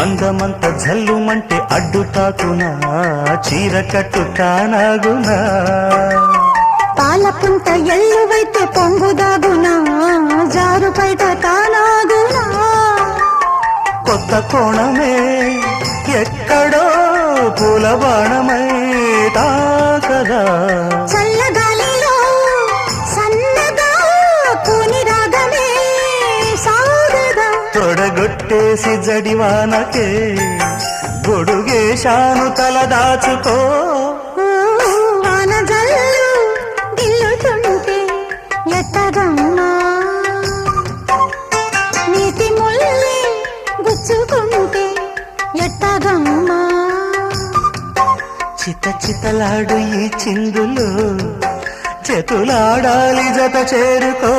అందమంత జల్లుమంటే అడ్డు తాకునా చీర కట్టు తానాగునా పాలపుంట ఎల్లువైతే పొంగుదాగునా జారు బయట తానాగునా కొత్త కోణమే ఎక్కడో పూల బాణమై తాకదా చల్లగాలిలో సన్నగా కూని రాగమే సాగదా తొడగొట్టేసి జడివానకే గొడుగేశాను తల దాచుకో వాన జల్లు గిల్లుతుంటే ఎట్టగమ్మా నీటి ముల్లి గుచ్చుకుంటే ఎట్టగమ్మా చిత చితలాడు ఈ చిందులు చేతులాడాలి జత చేరుకో